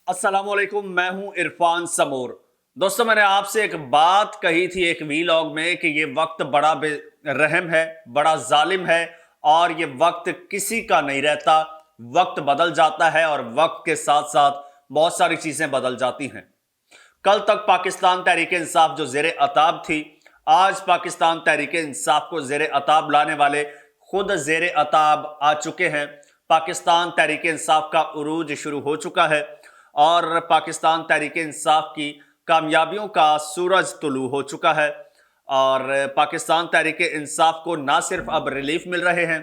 अस्सलाम वालेकुम, मैं हूं इरफान समूर। दोस्तों, मैंने आपसे एक बात कही थी एक वीलॉग में कि ये वक्त बड़ा बेरहम है, बड़ा जालिम है और ये वक्त किसी का नहीं रहता। वक्त बदल जाता है और वक्त के साथ साथ बहुत सारी चीजें बदल जाती हैं। कल तक पाकिस्तान तहरीक इंसाफ जो जेर अताब थी, आज पाकिस्तान तहरीक इंसाफ को जेर अताब लाने वाले खुद जेर अताब आ चुके हैं। पाकिस्तान तहरीक इंसाफ का उरूज शुरू हो चुका है और पाकिस्तान तहरीक इंसाफ की कामयाबियों का सूरज तुलू हो चुका है। और पाकिस्तान तहरीक इंसाफ को ना सिर्फ अब रिलीफ मिल रहे हैं,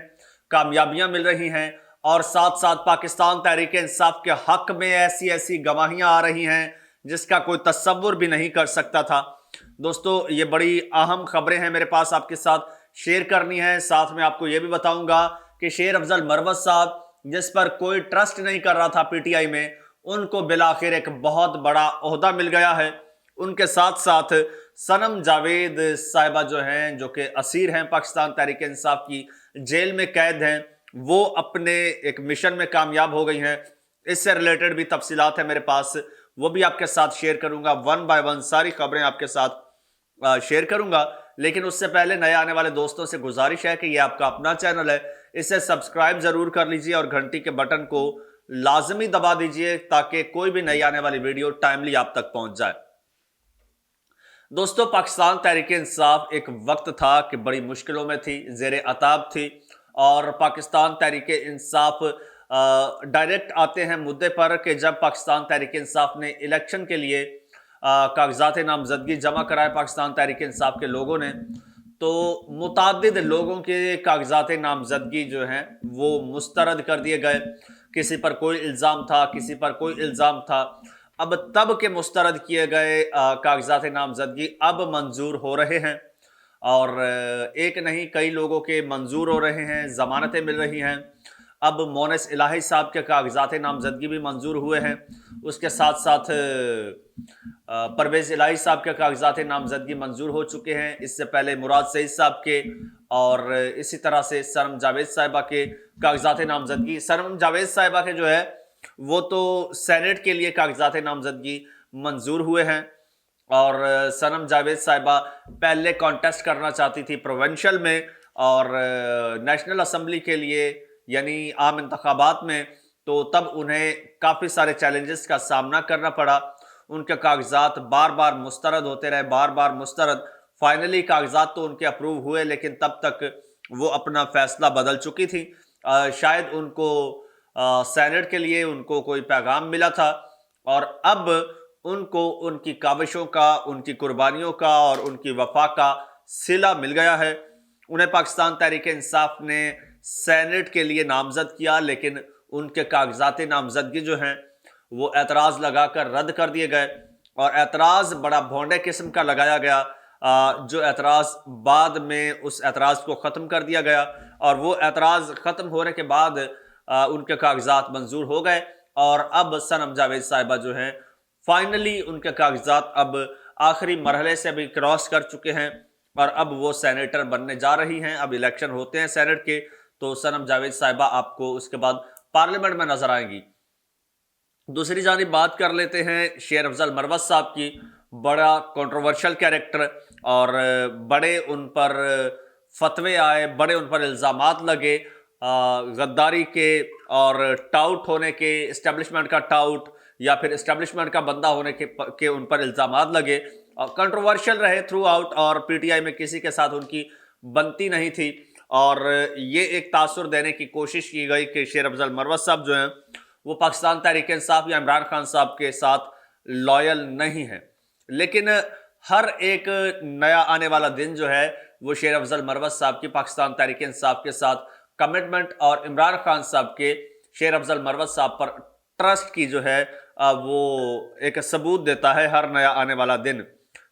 कामयाबियां मिल रही हैं और साथ साथ पाकिस्तान तहरीक इंसाफ के हक में ऐसी ऐसी गवाहियां आ रही हैं जिसका कोई तसव्वुर भी नहीं कर सकता था। दोस्तों, ये बड़ी अहम खबरें हैं मेरे पास आपके साथ शेयर करनी है। साथ में आपको यह भी बताऊंगा कि शेर अफजल मरवत साहब, जिस पर कोई ट्रस्ट नहीं कर रहा था पीटीआई में, उनको बिलाखिर एक बहुत बड़ा ओहदा मिल गया है। उनके साथ साथ सनम जावेद साहिबा जो हैं, जो कि असीर हैं पाकिस्तान तहरीक इंसाफ की, जेल में कैद हैं, वो अपने एक मिशन में कामयाब हो गई हैं। इससे रिलेटेड भी तफसीलात है मेरे पास, वो भी आपके साथ शेयर करूंगा। वन बाय वन सारी खबरें आपके साथ शेयर करूंगा। लेकिन उससे पहले नए आने वाले दोस्तों से गुजारिश है कि ये आपका अपना चैनल है, इसे सब्सक्राइब जरूर कर लीजिए और घंटी के बटन को लाजमी दबा दीजिए ताकि कोई भी नई आने वाली वीडियो टाइमली आप तक पहुंच जाए। दोस्तों, पाकिस्तान तहरीक इंसाफ एक वक्त था कि बड़ी मुश्किलों में थी, जेर अताब थी और पाकिस्तान तहरीक इंसाफ डायरेक्ट आते हैं मुद्दे पर कि जब पाकिस्तान तहरीक इंसाफ ने इलेक्शन के लिए कागजात नामजदगी जमा कराए पाकिस्तान तहरीक इंसाफ के लोगों ने, तो मुतादिद लोगों के कागजात नामजदगी जो हैं वो मुस्तरद कर दिए गए। किसी पर कोई इल्ज़ाम था, किसी पर कोई इल्ज़ाम था। अब तब के मुस्तरद किए गए कागजात नामजदगी अब मंजूर हो रहे हैं और एक नहीं कई लोगों के मंजूर हो रहे हैं, ज़मानतें मिल रही हैं। अब मोनिस इलाही साहब के कागजात नामजदगी भी मंजूर हुए हैं। उसके साथ साथ परवेज़ इलाही साहब के कागजात नामजदगी मंजूर हो चुके हैं। इससे पहले मुराद सईद साहब के और इसी तरह से सनम जावेद साहिबा के कागजात नामजदगी। सनम जावेद साहिबा के जो है वो तो सेनेट के लिए कागजात नामजदगी मंजूर हुए हैं और सनम जावेद साहिबा पहले कॉन्टेस्ट करना चाहती थी प्रोविंशियल में और नेशनल असम्बली के लिए यानी आम इंतखाबात में, तो तब उन्हें काफ़ी सारे चैलेंजेस का सामना करना पड़ा। उनके कागजात बार बार मुस्तरद होते रहे, बार बार मुस्तरद। फाइनली कागजात तो उनके अप्रूव हुए लेकिन तब तक वो अपना फैसला बदल चुकी थी। शायद उनको सेनेट के लिए उनको कोई पैगाम मिला था और अब उनको उनकी काविशों का, उनकी कुर्बानियों का और उनकी वफा का सिला मिल गया है। उन्हें पाकिस्तान तहरीक इंसाफ ने सेनेट के लिए नामजद किया लेकिन उनके कागजात नामजदगी जो हैं वो एतराज़ लगाकर रद्द कर दिए गए और एतराज़ बड़ा भोंडे किस्म का लगाया गया, जो एतराज़ बाद में उस एतराज़ को ख़त्म कर दिया गया और वो एतराज़ ख़त्म होने के बाद उनके कागजात मंजूर हो गए और अब सनम जावेद साहिबा जो हैं फाइनली उनके कागजात अब आखिरी मरहले से भी क्रॉस कर चुके हैं और अब वो सेनेटर बनने जा रही हैं। अब इलेक्शन होते हैं सेनेट के, तो सनम जावेद साहिबा आपको उसके बाद पार्लियामेंट में नजर आएंगी। दूसरी जानिब बात कर लेते हैं शेर अफजल मरवत साहब की। बड़ा कंट्रोवर्शियल कैरेक्टर और बड़े उन पर फतवे आए, बड़े उन पर इल्ज़ामात लगे गद्दारी के और टाउट होने के, इस्टेब्लिशमेंट का टाउट या फिर इस्टेब्लिशमेंट का बंदा होने के उन पर इल्ज़ामात लगे और कंट्रोवर्शियल रहे थ्रू आउट और पीटीआई में किसी के साथ उनकी बनती नहीं थी और ये एक तासुर देने की कोशिश की गई कि शेर अफजल मरवत साहब जो हैं वो पाकिस्तान तहरीक इंसाफ या इमरान खान साहब के साथ लॉयल नहीं है। लेकिन हर एक नया आने वाला दिन जो है वो शेर अफजल मरवत साहब की पाकिस्तान तहरीक इंसाफ के साथ कमिटमेंट और इमरान खान साहब के शेर अफजल मरवत साहब पर ट्रस्ट की जो है वो एक सबूत देता है हर नया आने वाला दिन।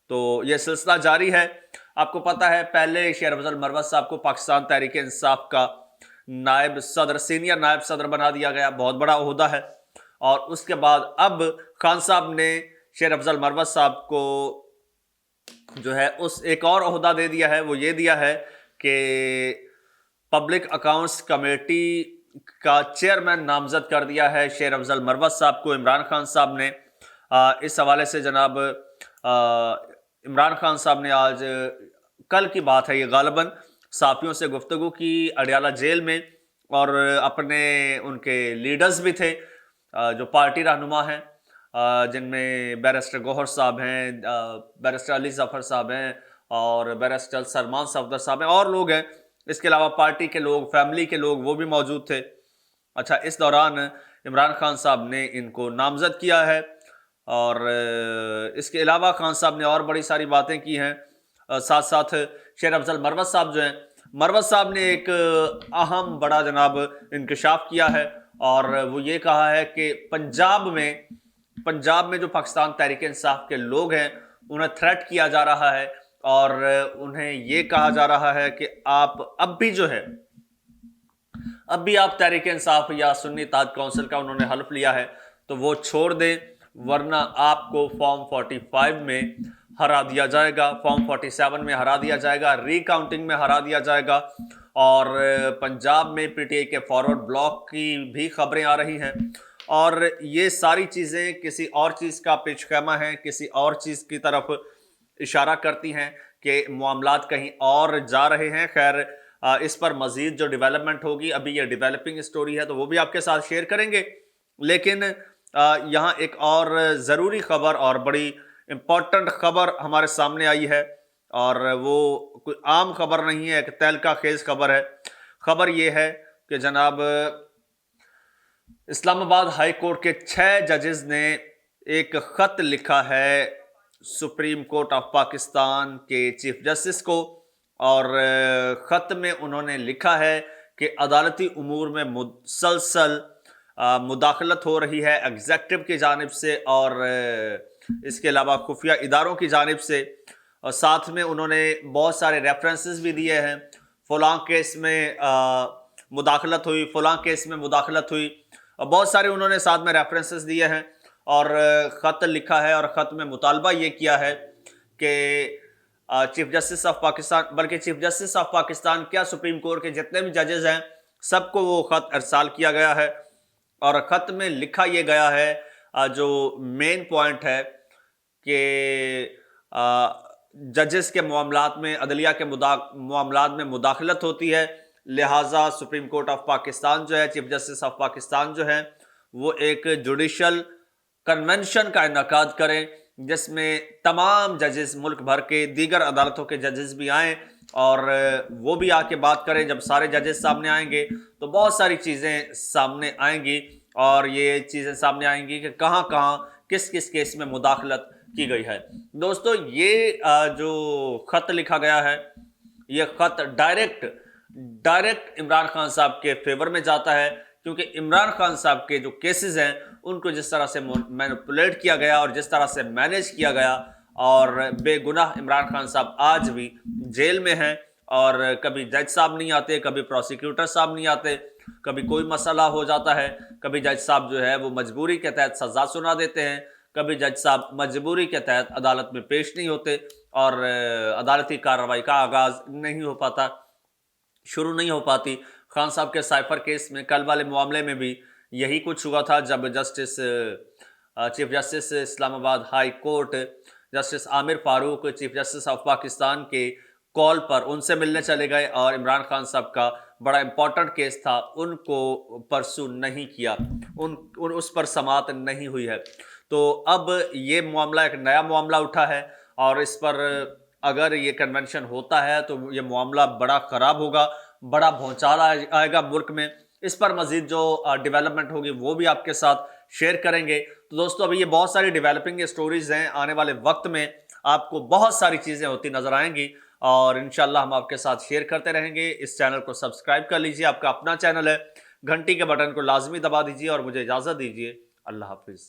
तो ये सिलसिला जारी है। आपको पता है पहले शेर अफजल मरवत साहब को पाकिस्तान तहरीक इंसाफ का नायब सदर, सीनियर नायब सदर बना दिया गया, बहुत बड़ा ओहदा है। और उसके बाद अब खान साहब ने शेर अफजल मरवत साहब को जो है उस एक और ओहदा दे दिया है, वो ये दिया है कि पब्लिक अकाउंट्स कमेटी کا چیئرمین نامزد کر دیا ہے شیر افضل مروت صاحب کو عمران خان صاحب نے۔ اس حوالے سے جناب عمران خان صاحب نے آج کل کی بات ہے یہ غالباً صحافیوں سے گفتگو کی اڈیالہ جیل میں، اور اپنے ان کے لیڈرز بھی تھے جو پارٹی رہنما ہیں، جن میں بیرسٹر گوہر صاحب ہیں، بیرسٹر علی ظفر صاحب ہیں، اور بیرسٹر سلمان صفدر صاحب ہیں، اور لوگ ہیں اس کے علاوہ پارٹی کے لوگ، فیملی کے لوگ، وہ بھی موجود تھے۔ اچھا، اس دوران عمران خان صاحب نے ان کو نامزد کیا ہے، اور اس کے علاوہ خان صاحب نے اور بڑی ساری باتیں کی ہیں۔ ساتھ ساتھ شیر افضل مروت صاحب جو ہیں، مروت صاحب نے ایک اہم بڑا جناب انکشاف کیا ہے، اور وہ یہ کہا ہے کہ پنجاب میں جو پاکستان تحریک انصاف کے لوگ ہیں انہیں تھریٹ کیا جا رہا ہے، اور انہیں یہ کہا جا رہا ہے کہ آپ اب بھی آپ تحریک انصاف یا سنی اتحاد کونسل کا انہوں نے حلف لیا ہے تو وہ چھوڑ دیں، ورنہ آپ کو فارم 45 میں ہرا دیا جائے گا، فارم 47 میں ہرا دیا جائے گا، ری کاؤنٹنگ میں ہرا دیا جائے گا۔ اور پنجاب میں پی ٹی آئی کے فارورڈ بلاک کی بھی خبریں آ رہی ہیں، اور یہ ساری چیزیں کسی اور چیز کا پیش خیمہ ہیں، کسی اور چیز کی طرف اشارہ کرتی ہیں کہ معاملات کہیں اور جا رہے ہیں۔ خیر، اس پر مزید جو ڈیولپمنٹ ہوگی، ابھی یہ ڈیولپنگ سٹوری ہے تو وہ بھی آپ کے ساتھ شیئر کریں گے، لیکن یہاں ایک اور ضروری خبر اور بڑی امپورٹنٹ خبر ہمارے سامنے آئی ہے، اور وہ کوئی عام خبر نہیں ہے، ایک تہلکہ خیز خبر ہے۔ خبر یہ ہے کہ جناب اسلام آباد ہائی کورٹ کے 6 ججز نے ایک خط لکھا ہے سپریم کورٹ آف پاکستان کے چیف جسٹس کو، اور خط میں انہوں نے لکھا ہے کہ عدالتی امور میں مسلسل مداخلت ہو رہی ہے ایگزیکٹو کی جانب سے اور اس کے علاوہ خفیہ اداروں کی جانب سے، اور ساتھ میں انہوں نے بہت سارے ریفرنسز بھی دیے ہیں، فلاں کیس میں مداخلت ہوئی، فلاں کیس میں مداخلت ہوئی، اور بہت سارے انہوں نے ساتھ میں ریفرنسز دیے ہیں، اور خط لکھا ہے، اور خط میں مطالبہ یہ کیا ہے کہ چیف جسٹس آف پاکستان، بلکہ چیف جسٹس آف پاکستان کیا سپریم کورٹ کے جتنے بھی ججز ہیں سب کو وہ خط ارسال کیا گیا ہے، اور خط میں لکھا یہ گیا ہے جو مین پوائنٹ ہے کہ ججز کے معاملات میں، عدلیہ کے معاملات میں مداخلت ہوتی ہے، لہٰذا سپریم کورٹ آف پاکستان جو ہے، چیف جسٹس آف پاکستان جو ہے، وہ ایک جوڈیشل کنونشن کا انعقاد کریں جس میں تمام ججز، ملک بھر کے دیگر عدالتوں کے ججز بھی آئیں، اور وہ بھی آ کے بات کریں۔ جب سارے ججز سامنے آئیں گے تو بہت ساری چیزیں سامنے آئیں گی، اور یہ چیزیں سامنے آئیں گی کہ کہاں کہاں کس کس کیس میں مداخلت کی گئی ہے۔ دوستو، یہ جو خط لکھا گیا ہے، یہ خط ڈائریکٹ عمران خان صاحب کے فیور میں جاتا ہے، کیونکہ عمران خان صاحب کے جو کیسز ہیں ان کو جس طرح سے مینپولیٹ کیا گیا اور جس طرح سے مینیج کیا گیا، اور بے گناہ عمران خان صاحب آج بھی جیل میں ہیں، اور کبھی جج صاحب نہیں آتے، کبھی پروسیکیوٹر صاحب نہیں آتے، کبھی کوئی مسئلہ ہو جاتا ہے، کبھی جج صاحب جو ہے وہ مجبوری کے تحت سزا سنا دیتے ہیں، کبھی جج صاحب مجبوری کے تحت عدالت میں پیش نہیں ہوتے، اور عدالتی کارروائی کا آغاز نہیں ہو پاتا، شروع نہیں ہو پاتی۔ خان صاحب کے سائفر کیس میں، کل والے معاملے میں بھی یہی کچھ ہوا تھا، جب chief justice Islamabad high court justice Amir Farooq chief justice of Pakistan کے کال پر ان سے ملنے چلے گئے، اور عمران خان صاحب کا بڑا امپورٹنٹ کیس تھا، ان کو پرسو نہیں کیا، اس پر سماعت نہیں ہوئی ہے۔ تو اب یہ معاملہ ایک نیا معاملہ اٹھا ہے، اور اس پر اگر یہ کنونشن ہوتا ہے تو یہ معاملہ بڑا خراب ہوگا، بڑا بھونچال آئے گا ملک میں۔ اس پر مزید جو ڈیولپمنٹ ہوگی وہ بھی آپ کے ساتھ شیئر کریں گے۔ تو دوستو، ابھی یہ بہت ساری ڈیولپنگ سٹوریز ہیں، آنے والے وقت میں آپ کو بہت ساری چیزیں ہوتی نظر آئیں گی، اور انشاءاللہ ہم آپ کے ساتھ شیئر کرتے رہیں گے۔ اس چینل کو سبسکرائب کر لیجئے، آپ کا اپنا چینل ہے، گھنٹی کے بٹن کو لازمی دبا دیجئے، اور مجھے اجازت دیجئے۔ اللہ حافظ۔